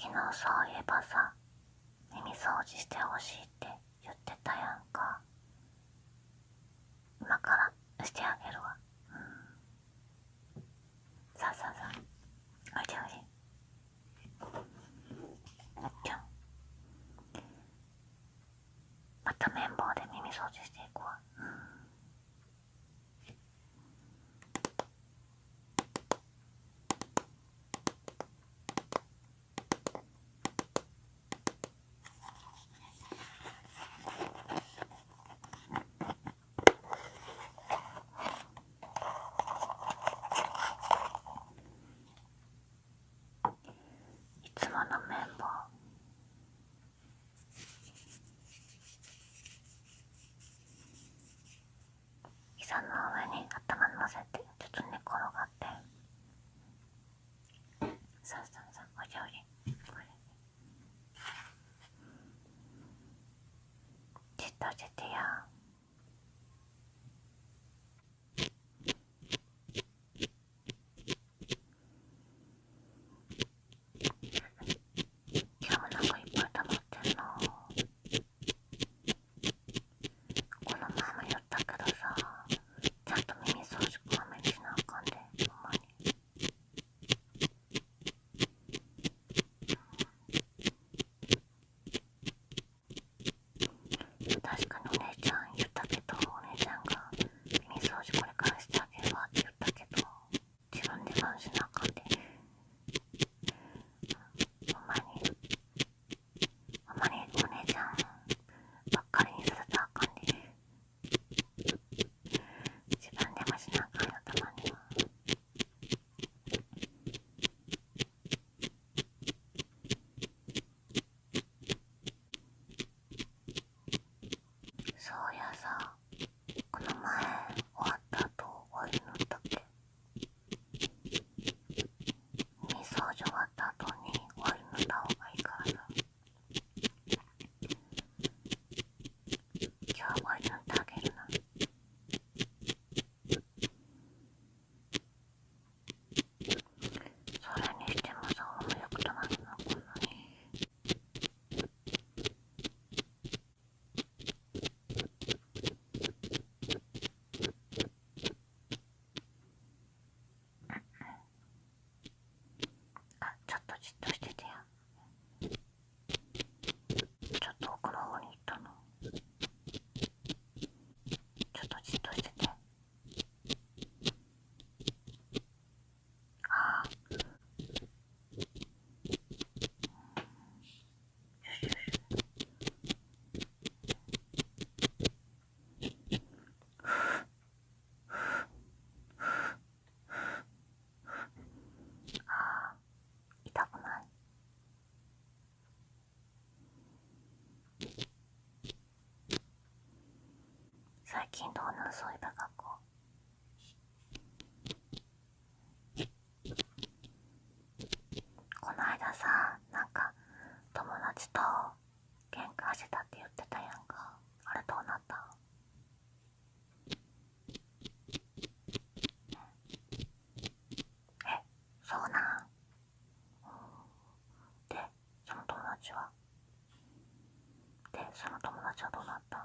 昨日そういえばさ、耳掃除してほしいって言ってたやんか。今からしてあげるわ。さあさあさあ、おいでおいで。また綿棒で耳掃除していくわ。いつもの綿棒、膝の上に頭乗せてちょっと寝転がって、さあさあさあ、おいでおいで。これじっとしててや。今日もなんかいっぱい溜まってんな。この前も言ったけどさ、ちゃんと耳掃除こまめにしなあかんで、ほんまに。確かにお姉ちゃん言ったけど、お姉ちゃんが耳掃除これからしてあげるわって言ったけど、自分でもしなあかんで。ほんまにお姉ちゃんばっかりにさせたらあかんで。自分でもしなあかんよ、たまには。そうやさ、この前終わった後オイル塗ったっけ。耳掃除終わった後にオイル塗った方がいいからさ、今日はオイル塗ってあげるな。それにしてもさ、ほんまよく止まるな、こんなに。あ、ちょっとじっとしててや。ちょっと奥の方に行ったの。ちょっとじっとしてて。ああ。よしよし。ああ、痛くない？最近どうなん？そういえば学校。この間さ、なんか友達と喧嘩してたって言ってたやんか。あれどうなった？え、そうなん？で、その友達はどうなったん？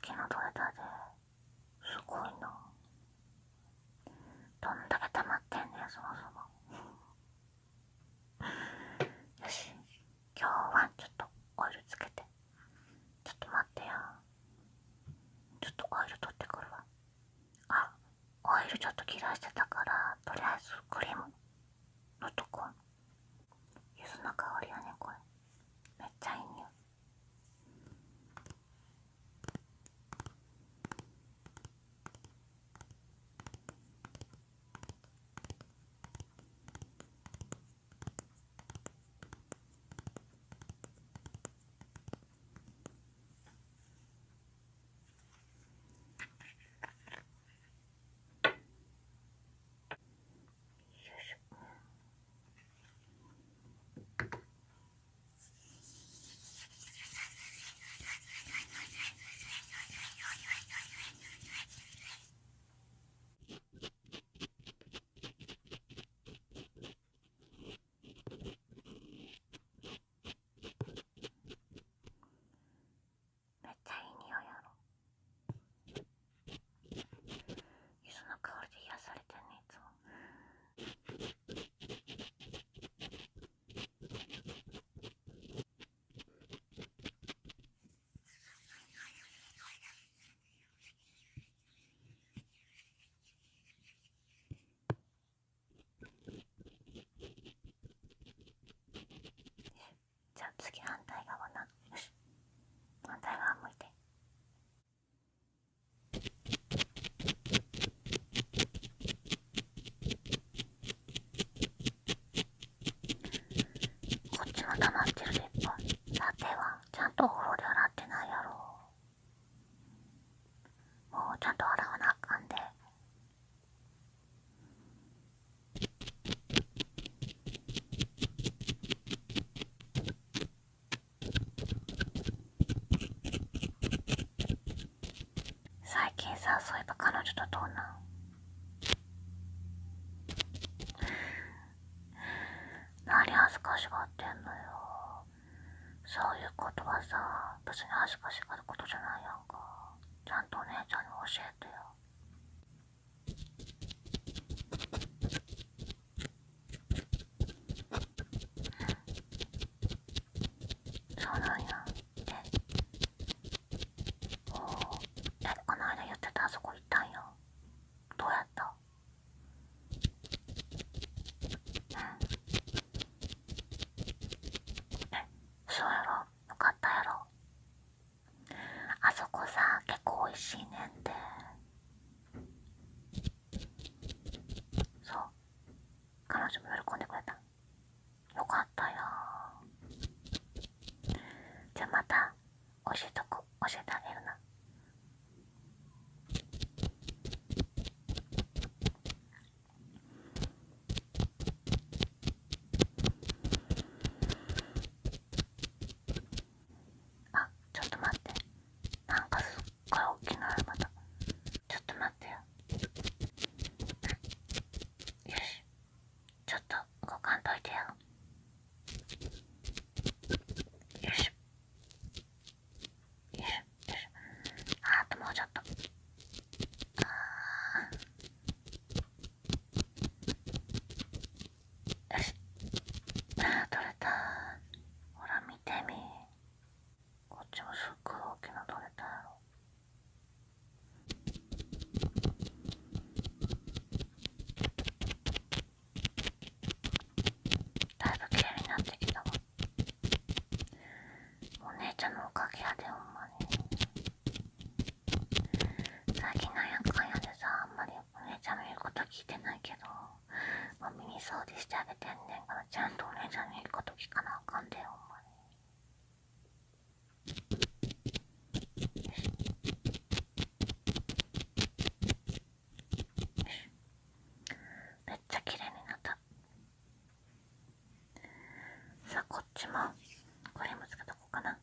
きいの取れたで。すごいな。どんだけ溜まってんねんそもそも。よし、今日はちょっとオイルつけて。ちょっと待ってや。ちょっとオイル取ってくるわ。あ、オイルちょっと切らしてたから、とりあえずクリーム塗っとこう。柚子の香りやねこれ。めっちゃいい匂い。じゃあ次反対側な。よし、反対側向いて。こっちも溜まってるで一本。さてはちゃんとお風呂で洗ってないやろ。もうちゃんと洗わなあかんで。最近さ、そういえば彼女とどうなん？何恥ずかしがってんのよ。そういうことはさ、別に恥ずかしがることじゃないやんか。ちゃんとお姉ちゃんに教えてよ。そうなんや。で、この間言ってたあそこ行ったんよ。どうやった？そうやろ、よかったやろ。あそこさ、結構美味しいねんて。そう、彼女も喜んでくれた。よかったよ。じゃあまた教えてあげるな。あ、ちょっと待って。なんかすっごい大きいのあるまた。ちょっと待ってよ。よし。ちょっと動かんといてよ。よいしょ。よいしょ。よいしょ。あともうちょっと。よし。取れた。ほら見てみ。こっちもすっごい大きな取れたやろ。だいぶ綺麗になってきたわ。お姉ちゃんのおかげやで、ほんまに。最近なんやかんやでさ、あんまりお姉ちゃんの言うこと聞いてないけど、耳掃除してあげてんねんから、ちゃんとお姉ちゃんの言うこと聞かなあかんで、ほんまに。めっちゃ綺麗になった。さあこっちもクリームつけとこうかな。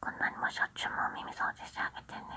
こんなにもしょっちゅうもう耳掃除してあげてね。